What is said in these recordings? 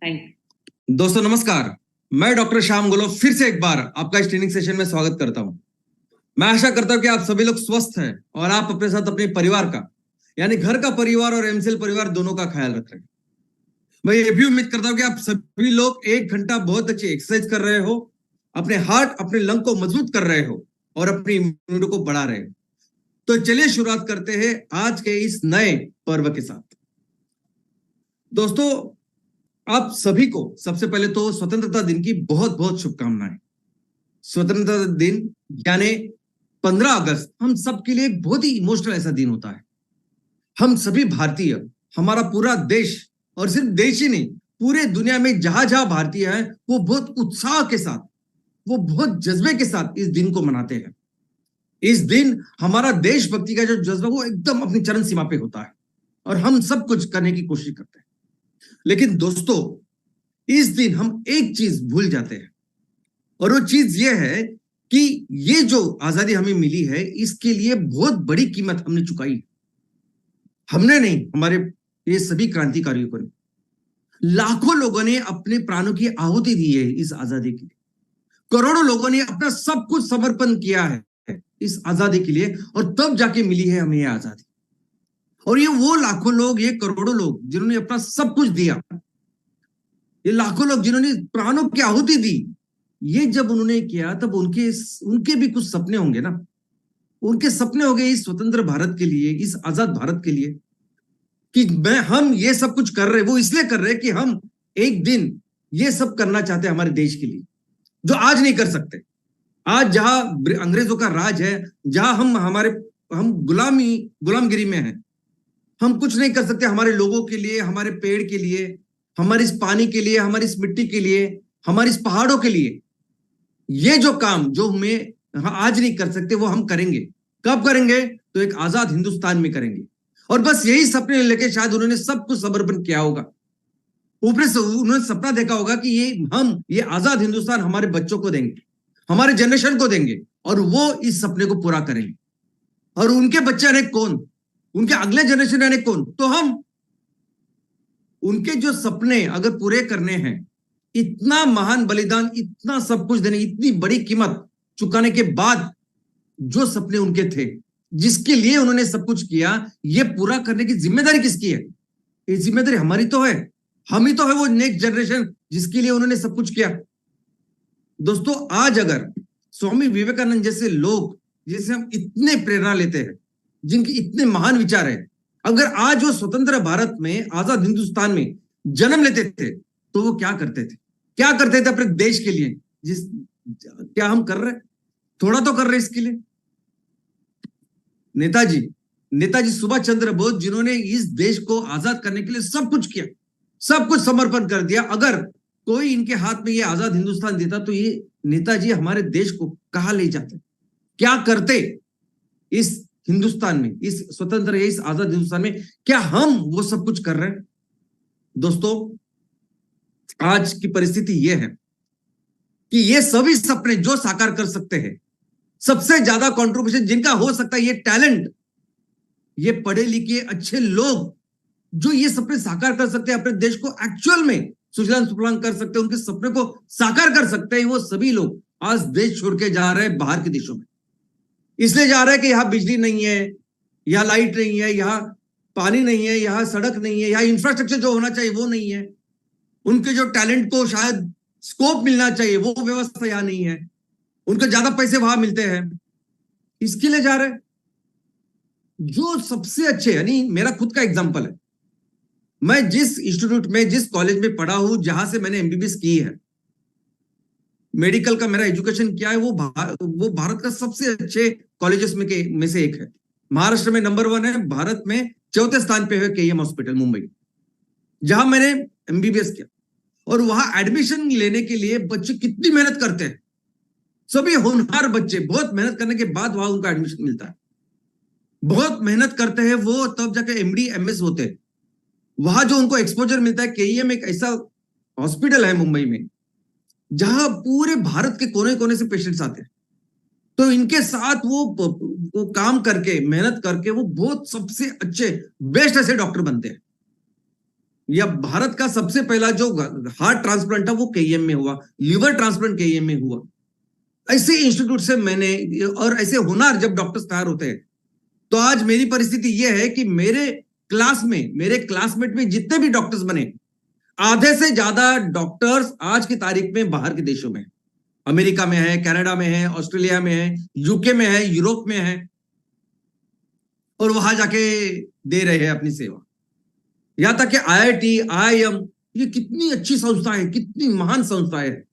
Thank दोस्तों नमस्कार। मैं डॉक्टर श्याम गोलो फिर से एक बार आपका इस ट्रेनिंग सेशन में स्वागत करता हूं। मैं आशा करता हूं कि आप सभी लोग स्वस्थ हैं और आप अपने साथ अपने परिवार का यानी घर का परिवार और एमसीएल परिवार दोनों का ख्याल रख रहे हैं। मैं ये भी उम्मीद करता हूं कि आप सभी लोग 1 घंटा बहुत अच्छी एक्सरसाइज कर रहे हो, अपने हार्ट अपने लंग को मजबूत कर रहे हो और अपनी इम्यूनिटी को बढ़ा रहे हो। तो चलिए शुरुआत करते हैं आज के इस नए पर्व के साथ। दोस्तों, आप सभी को सबसे पहले तो स्वतंत्रता दिन की बहुत बहुत शुभकामनाएं। स्वतंत्रता दिन यानी 15 अगस्त हम सबके लिए एक बहुत ही इमोशनल ऐसा दिन होता है। हम सभी भारतीय, हमारा पूरा देश, और सिर्फ देश ही नहीं, पूरे दुनिया में जहां जहां भारतीय हैं वो बहुत उत्साह के साथ, वो बहुत जज्बे के साथ इस दिन को मनाते हैं। इस दिन हमारा देशभक्ति का जो जज्बा वो एकदम अपनी चरम सीमा पे होता है और हम सब कुछ करने की कोशिश करते हैं। लेकिन दोस्तों, इस दिन हम एक चीज भूल जाते हैं और वो चीज ये है कि ये जो आजादी हमें मिली है इसके लिए बहुत बड़ी कीमत हमने चुकाई। हमने नहीं, हमारे ये सभी क्रांतिकारियों ने, लाखों लोगों ने अपने प्राणों की आहुति दी है इस आजादी के लिए। करोड़ों लोगों ने अपना सब कुछ समर्पण किया है इस आजादी के लिए और तब जाके मिली है हमें ये आजादी। और ये वो लाखों लोग, ये करोड़ों लोग जिन्होंने अपना सब कुछ दिया, ये लाखों लोग जिन्होंने प्राणों की आहुति दी, ये जब उन्होंने किया तब उनके उनके भी कुछ सपने होंगे ना। उनके सपने हो गए इस स्वतंत्र भारत के लिए, इस आजाद भारत के लिए, कि हम ये सब कुछ कर रहे, वो इसलिए कर रहे कि हम एक दिन ये सब करना चाहते हैं हमारे देश के लिए, जो आज नहीं कर सकते। आज जहां अंग्रेजों का राज है, जहां हम गुलामगिरी में हैं, हम कुछ नहीं कर सकते हमारे लोगों के लिए, हमारे पेड़ के लिए, हमारे इस पानी के लिए, हमारी इस मिट्टी के लिए, हमारे इस पहाड़ों के लिए। ये जो काम जो हमें आज नहीं कर सकते वो हम करेंगे। कब करेंगे? तो एक आजाद हिंदुस्तान में करेंगे। और बस यही सपने लेके शायद उन्होंने सब कुछ समर्पण किया होगा। ऊपर से उन्होंने सपना देखा होगा कि ये आजाद हिंदुस्तान हमारे बच्चों को देंगे, हमारे जनरेशन को देंगे और वो इस सपने को पूरा करेंगे। और उनके बच्चे अनेक कौन, उनके अगले जनरेशन अनेक कौन, तो हम। उनके जो सपने अगर पूरे करने हैं, इतना महान बलिदान, इतना सब कुछ देने, इतनी बड़ी कीमत चुकाने के बाद जो सपने उनके थे, जिसके लिए उन्होंने सब कुछ किया, ये पूरा करने की जिम्मेदारी किसकी है? ये जिम्मेदारी हमारी तो है। हम ही तो है वो नेक्स्ट जनरेशन जिसके लिए उन्होंने सब कुछ किया। दोस्तों, आज अगर स्वामी विवेकानंद जैसे लोग, जिसे हम इतने प्रेरणा लेते हैं, जिनके इतने महान विचार है, अगर आज वो स्वतंत्र भारत में, आजाद हिंदुस्तान में जन्म लेते थे तो वो क्या करते थे? क्या करते थे अपने देश के लिए? क्या हम कर रहे? थोड़ा तो कर रहे इसके लिए। नेताजी सुभाष चंद्र बोस, जिन्होंने इस देश को आजाद करने के लिए सब कुछ किया, सब कुछ समर्पण कर दिया, अगर कोई इनके हाथ में ये आजाद हिंदुस्तान देता तो ये नेताजी हमारे देश को कहां ले जाते, क्या करते इस हिंदुस्तान में, इस स्वतंत्र, इस आजाद हिंदुस्तान में? क्या हम वो सब कुछ कर रहे हैं? दोस्तों, आज की परिस्थिति यह है कि ये सभी सपने जो साकार कर सकते हैं, सबसे ज्यादा कंट्रीब्यूशन जिनका हो सकता है, ये टैलेंट, ये पढ़े लिखे अच्छे लोग जो ये सपने साकार कर सकते हैं, अपने देश को एक्चुअल में सुजलाम सुफलाम कर सकते हैं, उनके सपने को साकार कर सकते हैं, वो सभी लोग आज देश छोड़ के जा रहे हैं बाहर के देशों में। इसलिए जा रहे हैं कि यहां बिजली नहीं है, यहां लाइट नहीं है, यहां पानी नहीं है, यहां सड़क नहीं है, यहां इंफ्रास्ट्रक्चर जो होना चाहिए वो नहीं है, उनके जो टैलेंट को शायद स्कोप मिलना चाहिए वो व्यवस्था यहां नहीं है, उनको ज्यादा पैसे वहां मिलते हैं, इसके लिए जा रहे हैं। जो सबसे अच्छे, यानी मेरा खुद का एग्जांपल है, मैं जिस इंस्टीट्यूट में, जिस कॉलेज में पढ़ा हूं, जहां से मैंने एमबीबीएस की है, मेडिकल का मेरा एजुकेशन किया है, वो भारत का सबसे अच्छे कॉलेजेस में से एक है। महाराष्ट्र में नंबर 1 है, भारत में 4थे स्थान पे है केईएम हॉस्पिटल मुंबई, जहां मैंने एमबीबीएस किया। और वहां एडमिशन लेने के लिए बच्चे कितनी मेहनत करते हैं, सभी होनहार बच्चे बहुत मेहनत करने के बाद वहां उनका एडमिशन मिलता है। बहुत मेहनत करते हैं वो, तब जाकर एमडी एमएस होते हैं। वहां जो उनको एक्सपोजर मिलता है, केईएम एक ऐसा हॉस्पिटल है मुंबई में जहां पूरे भारत के कोने कोने से पेशेंट्स आते हैं। तो इनके साथ वो काम करके, मेहनत करके, वो बहुत सबसे अच्छे, बेस्ट ऐसे डॉक्टर बनते हैं। या भारत का सबसे पहला जो हार्ट ट्रांसप्लांट था वो केईएम में हुआ, लिवर ट्रांसप्लांट केईएम में हुआ। ऐसे इंस्टीट्यूट से मैंने, और ऐसे होनहार जब डॉक्टर्स तैयार होते हैं, तो आज मेरी परिस्थिति यह है कि मेरे क्लासमेट में जितने भी डॉक्टर्स बने, आधे से ज्यादा डॉक्टर्स आज की तारीख में बाहर के देशों में, अमेरिका में है, कनाडा में है, ऑस्ट्रेलिया में है, यूके में है, यूरोप में है, और वहां जाके दे रहे हैं अपनी सेवा। यहां तक कि आईआईटी, आईआईएम, ये कितनी अच्छी संस्था है, कितनी महान संस्था है।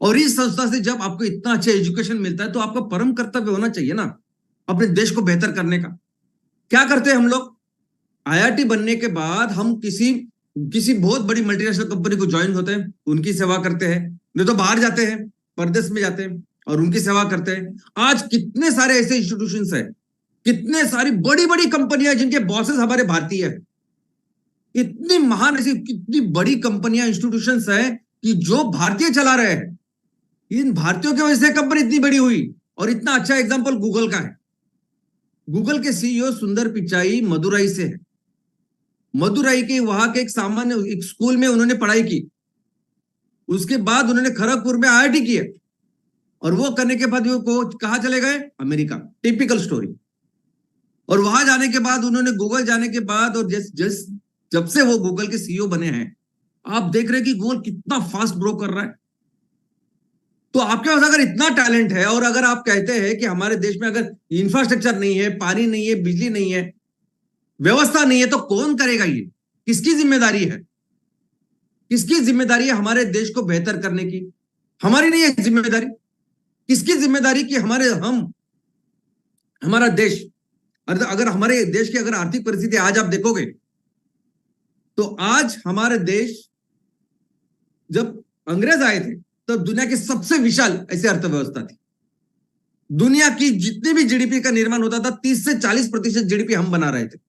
और इस संस्था से जब आपको इतना अच्छा एजुकेशन मिलता है तो आपका परम कर्तव्य होना चाहिए ना, अपने देश को बेहतर करने का। क्या करते हैं हम लोग? आईआईटी बनने के बाद हम किसी बहुत बड़ी मल्टीनेशनल कंपनी को ज्वाइन होते हैं, उनकी सेवा करते हैं, नहीं तो बाहर जाते हैं, परदेश में जाते हैं और उनकी सेवा करते हैं। आज कितने सारे ऐसे इंस्टीट्यूशंस हैं, कितने सारी बड़ी बड़ी कंपनियां जिनके बॉसेस हमारे भारतीय है, इतनी महान ऐसी कितनी बड़ी कंपनियां, इंस्टीट्यूशंस है कि जो भारतीय चला रहे हैं। इन भारतीयों की वजह से कंपनी इतनी बड़ी हुई। और इतना अच्छा एग्जांपल गूगल का है। गूगल के सीईओ सुंदर पिचाई मदुरई से है। मदुरई के वहां के एक स्कूल में उन्होंने पढ़ाई की, उसके बाद उन्होंने खड़गपुर में आईआईटी किया, और वो करने के बाद वो कहां चले गए? अमेरिका। Typical story. और वहां जाने के बाद उन्होंने गूगल जाने के बाद, और जब से वो गूगल के सीईओ बने हैं, आप देख रहे हैं कि गूगल कितना फास्ट ग्रो कर रहा है। तो आपके पास अगर इतना टैलेंट है, और अगर आप कहते हैं कि हमारे देश में अगर इंफ्रास्ट्रक्चर नहीं है, पानी नहीं है, बिजली नहीं है, व्यवस्था नहीं है, तो कौन करेगा ये? किसकी जिम्मेदारी है? किसकी जिम्मेदारी है हमारे देश को बेहतर करने की? हमारी नहीं है जिम्मेदारी। किसकी जिम्मेदारी कि हमारा देश, अगर हमारे देश की अगर आर्थिक परिस्थिति आज आप देखोगे, तो आज हमारे देश, जब अंग्रेज आए थे तब दुनिया की सबसे विशाल ऐसी अर्थव्यवस्था थी। दुनिया की जितनी भी जीडीपी का निर्माण होता था, 30 से 40% जीडीपी हम बना रहे थे।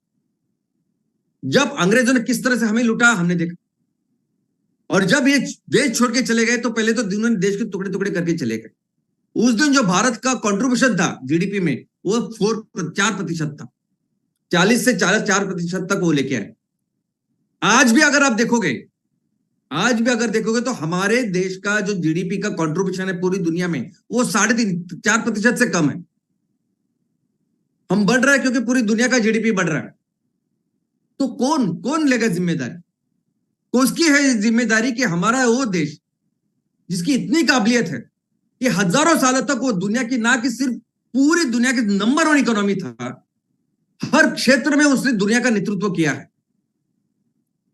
जब अंग्रेजों ने किस तरह से हमें लूटा, हमने देखा। और जब ये देश छोड़ के चले गए, तो पहले तो उन्होंने देश के टुकड़े टुकड़े करके चले गए। उस दिन जो भारत का कंट्रीब्यूशन था जीडीपी में, वो 4% था। 40 से 4% तक वो लेके आए। आज भी अगर देखोगे तो हमारे देश का जो जीडीपी का कंट्रीब्यूशन है पूरी दुनिया में, वो 3.5-4% से कम है। हम बढ़ रहे हैं क्योंकि पूरी दुनिया का जीडीपी बढ़ रहा है। तो कौन लेगा जिम्मेदारी? किसकी है जिम्मेदारी कि हमारा वो देश जिसकी इतनी काबिलियत है कि हजारों सालों तक वो दुनिया की, ना कि सिर्फ पूरी दुनिया की नंबर 1 इकोनॉमी था, हर क्षेत्र में उसने दुनिया का नेतृत्व किया है।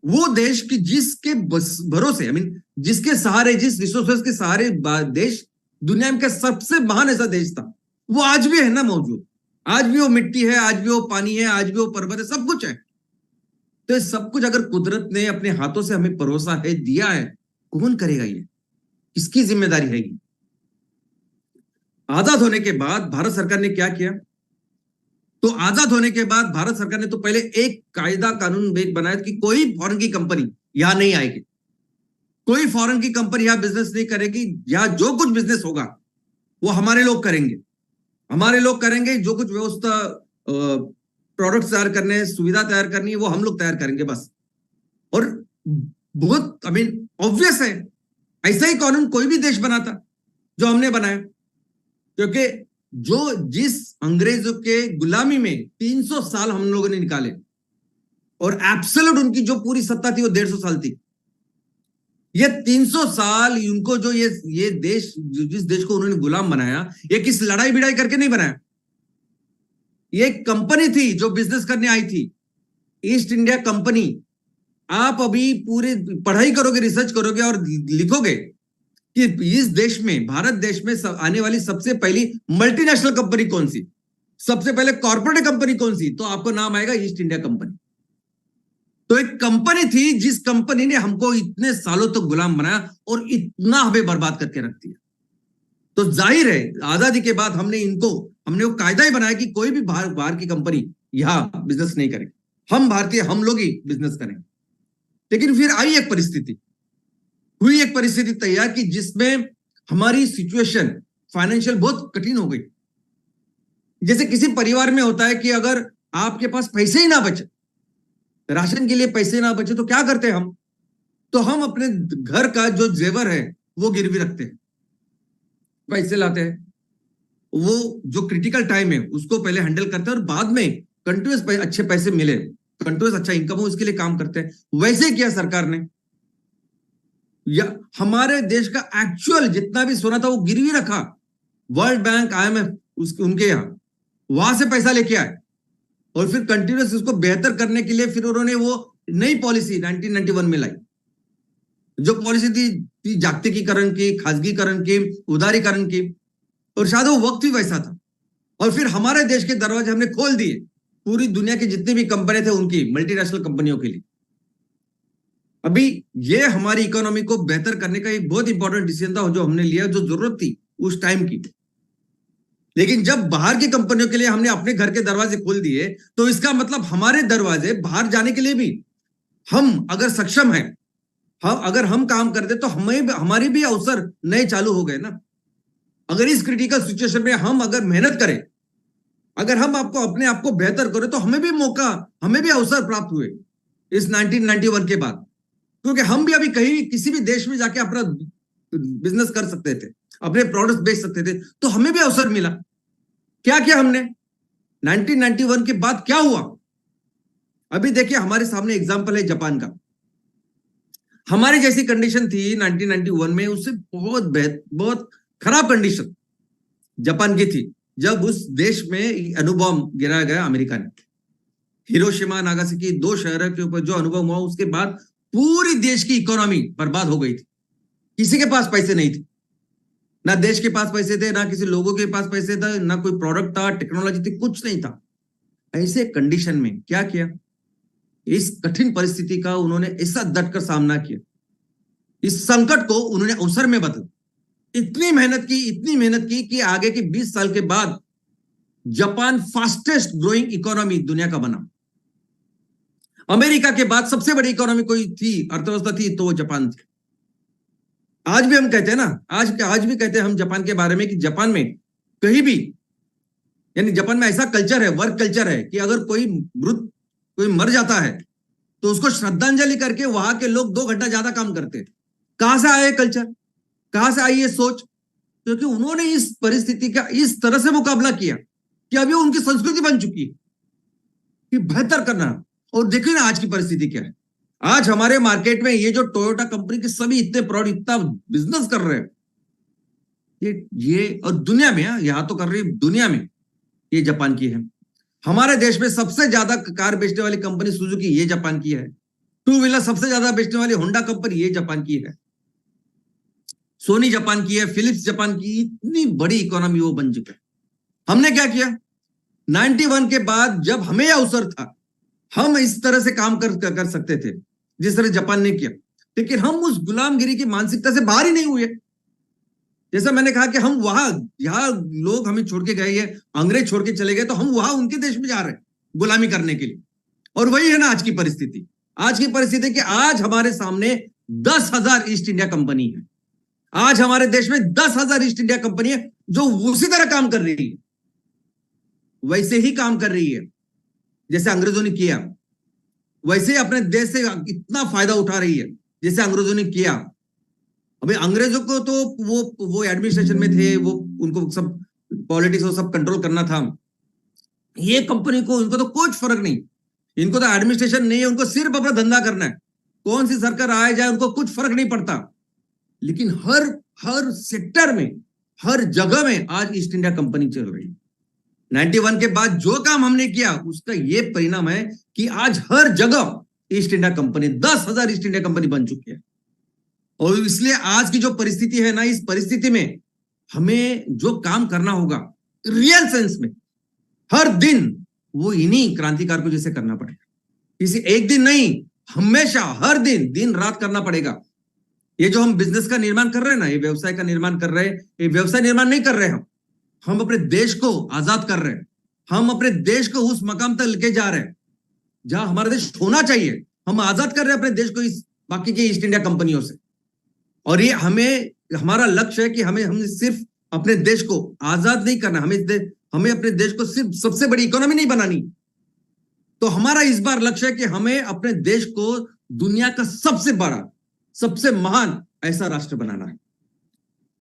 वो देश की जिसके भरोसे, जिसके सहारे, जिस रिसोर्सेस के सहारे देश दुनिया में सबसे महान ऐसा देश था, वो आज भी है ना मौजूद। आज भी वो मिट्टी है, आज भी वो पानी है, आज भी वो पर्वत है, सब कुछ है। तो सब कुछ अगर कुदरत ने अपने हाथों से हमें परोसा है, दिया है, कौन करेगा ये? किसकी जिम्मेदारी है ये? आजाद होने के बाद भारत सरकार ने क्या किया? तो आजाद होने के बाद भारत सरकार ने तो पहले एक कायदा कानून बनाया कि कोई फॉरेन की कंपनी यहां नहीं आएगी, कोई फॉरेन की कंपनी यहां बिजनेस नहीं करेगी। यहां जो कुछ बिजनेस होगा वो हमारे लोग करेंगे। जो कुछ व्यवस्था, प्रोडक्ट्स तैयार करने, सुविधा तैयार करनी है, वो हम लोग तैयार करेंगे बस। और बहुत ऑब्वियस है, ऐसा ही कानून कोई भी देश बनाता जो हमने बनाया, क्योंकि जिस अंग्रेजों के गुलामी में 300 साल हम लोगों ने निकाले, और एब्सोल्यूट उनकी जो पूरी सत्ता थी वो 150 साल थी। ये 300 साल उनको जो ये देश, जिस देश को उन्होंने गुलाम बनाया, ये किस लड़ाई भिड़ाई करके नहीं बनाया। ये कंपनी थी जो बिजनेस करने आई थी, ईस्ट इंडिया कंपनी। आप अभी पूरे पढ़ाई करोगे, रिसर्च करोगे और लिखोगे कि इस देश में, भारत देश में आने वाली सबसे पहली मल्टीनेशनल कंपनी कौन सी, सबसे पहले कॉर्पोरेट कंपनी कौन सी, तो आपको नाम आएगा ईस्ट इंडिया कंपनी। तो एक कंपनी थी जिस कंपनी ने हमको इतने सालों तक गुलाम बनाया और इतना हमें बर्बाद करके रख दिया। तो जाहिर है आजादी के बाद हमने वो कायदा ही बनाया कि कोई भी बाहर की कंपनी यहां बिजनेस नहीं करेगी, हम भारतीय, हम लोग ही बिजनेस करेंगे। लेकिन फिर हुई एक परिस्थिति तैयार कि जिसमें हमारी सिचुएशन फाइनेंशियल बहुत कठिन हो गई। जैसे किसी परिवार में होता है कि अगर आपके पास पैसे ही ना बचे, राशन के लिए पैसे ना बचे तो क्या करते हैं हम? तो हम अपने घर का जो जेवर है वो गिरवी रखते हैं, पैसे लाते हैं, वो जो क्रिटिकल टाइम है उसको पहले हैंडल करते हैं और बाद में कंटिन्यूस अच्छे पैसे मिले, कंटिन्यूस अच्छा इनकम हो, उसके लिए काम करते हैं। वैसे किया सरकार ने, या हमारे देश का एक्चुअल जितना भी सोना था वो गिरवी रखा, वर्ल्ड बैंक, IMF उनके यहाँ, वहां से पैसा लेके आए और फिर कंटिन्यूस उसको बेहतर करने के लिए फिर उन्होंने वो नई पॉलिसी 1991 में लाई। जो पॉलिसी थी जागतिकीकरण की, खासगीकरण की, उदारीकरण की, और शायद वो वक्त भी वैसा था। और फिर हमारे देश के दरवाजे हमने खोल दिए पूरी दुनिया की जितनी भी कंपनी थे उनकी, मल्टीनेशनल कंपनियों के लिए। अभी ये हमारी इकोनॉमी को बेहतर करने का एक बहुत इंपॉर्टेंट डिसीजन था जो हमने लिया, जो जरूरत थी उस टाइम की। लेकिन जब बाहर की कंपनियों के लिए हमने अपने घर के दरवाजे खोल दिए तो इसका मतलब हमारे दरवाजे बाहर जाने के लिए भी, हम अगर सक्षम हैं, अगर हम काम करते तो हमारी भी अवसर नए चालू हो गए ना। अगर इस क्रिटिकल सिचुएशन में हम अगर मेहनत करें, अगर हम अपने आप को बेहतर करें तो हमें भी मौका, हमें भी अवसर प्राप्त हुए इस 1991 के बाद। क्योंकि हम भी अभी कहीं किसी भी देश में जाके अपना बिजनेस कर सकते थे, अपने प्रोडक्ट्स बेच सकते थे, तो हमें भी अवसर मिला। क्या किया हमने 1991 के बाद? क्या हुआ? अभी देखिए हमारे सामने एग्जांपल है जापान का। हमारे जैसी कंडीशन थी 1991 में, उससे बहुत खराब कंडीशन जापान की थी जब उस देश में अणुबॉम्ब गिराया गया अमेरिका ने। हिरोशिमा नागासाकी 2 शहरों के ऊपर जो अनुभव हुआ, उसके बाद पूरी देश की इकोनॉमी बर्बाद हो गई थी। किसी के पास पैसे नहीं थे, ना देश के पास पैसे थे, ना किसी लोगों के पास पैसे थे, ना कोई प्रोडक्ट था, टेक्नोलॉजी थी, कुछ नहीं था। ऐसे कंडीशन में क्या किया? इस कठिन परिस्थिति का उन्होंने ऐसा डटकर सामना किया, इस संकट को उन्होंने अवसर में बदला। इतनी मेहनत की कि आगे के 20 साल के बाद जापान फास्टेस्ट ग्रोइंग इकोनॉमी दुनिया का बना। अमेरिका के बाद सबसे बड़ी इकोनॉमी कोई थी, अर्थव्यवस्था थी, तो वो जापान थी। आज भी हम कहते हैं ना, आज भी कहते हैं हम जापान के बारे में कि जापान में कहीं भी, यानी जापान में ऐसा कल्चर है, वर्क कल्चर है कि अगर कोई मर जाता है तो उसको श्रद्धांजलि करके वहां के लोग 2 घंटा ज्यादा काम करते हैं। कहां से आया ये कल्चर, कहां से आई ये सोच? क्योंकि उन्होंने इस परिस्थिति का इस तरह से मुकाबला किया कि अभी उनकी संस्कृति बन चुकी है कि बेहतर करना। और देखिए ना आज की परिस्थिति क्या है। आज हमारे मार्केट में ये जो टोयोटा कंपनी के सभी इतने प्राउड, इतना बिजनेस कर रहे हैं, ये और दुनिया में, यहां तो कर रही है दुनिया में, ये जापान की है। हमारे देश में सबसे ज्यादा कार बेचने वाली कंपनी सुजुकी, ये जापान की है। 2 व्हीलर सबसे ज्यादा बेचने वाली होंडा कंपनी, ये जापान की है। सोनी जापान की है, फिलिप्स जापान की, इतनी बड़ी इकोनॉमी वो बन चुका है। हमने क्या किया 91 के बाद? जब हमें अवसर था, हम इस तरह से काम कर सकते थे जिस तरह जापान ने किया, लेकिन हम उस गुलामगिरी की मानसिकता से बाहर ही नहीं हुए। जैसा मैंने कहा कि हम यहाँ लोग हमें छोड़ के गए, अंग्रेज छोड़ के चले गए, तो हम वहां उनके देश में जा रहे हैं गुलामी करने के लिए। और वही है ना आज की परिस्थिति। आज की परिस्थिति कि आज हमारे सामने 10,000 ईस्ट इंडिया कंपनी है। आज हमारे देश में 10,000 ईस्ट इंडिया कंपनी है जो उसी तरह काम कर रही है, वैसे ही काम कर रही है जैसे अंग्रेजों ने किया, वैसे ही अपने देश से इतना फायदा उठा रही है जैसे अंग्रेजों ने किया। अभी अंग्रेजों को तो वो एडमिनिस्ट्रेशन में थे, वो उनको सब पॉलिटिक्स और सब कंट्रोल करना था। ये कंपनी को, इनको तो कुछ फर्क नहीं, इनको तो एडमिनिस्ट्रेशन नहीं है, उनको सिर्फ अपना धंधा करना है। कौन सी सरकार आए जाए उनको कुछ फर्क नहीं पड़ता। लेकिन हर सेक्टर में, हर जगह में आज ईस्ट इंडिया कंपनी चल रही है। 91 के बाद जो काम हमने किया उसका ये परिणाम है कि आज हर जगह east India company, 10,000 east India company बन चुकी है। और इसलिए आज की जो परिस्थिति है ना, इस परिस्थिति में हमें जो काम करना होगा रियल सेंस में हर दिन, वो इन्हीं क्रांतिकार को जैसे करना पड़ेगा। किसी एक दिन नहीं, हमेशा हर दिन रात करना पड़ेगा। ये जो हम बिजनेस का निर्माण कर रहे हैं ना, ये व्यवसाय का निर्माण कर रहे हैं, ये व्यवसाय निर्माण नहीं कर रहे हम अपने देश को आजाद कर रहे हैं। हम अपने देश को उस मकाम तक लेके जा रहे हैं जहां हमारा देश होना चाहिए। हम आजाद कर रहे हैं अपने देश को इस बाकी के ईस्ट इंडिया कंपनियों से। और ये हमारा लक्ष्य है कि हमें सिर्फ अपने देश को आजाद नहीं करना, हमें अपने देश को सिर्फ सबसे बड़ी इकोनॉमी नहीं बनानी, तो हमारा इस बार लक्ष्य है कि हमें अपने देश को दुनिया का सबसे बड़ा, सबसे महान ऐसा राष्ट्र बनाना है।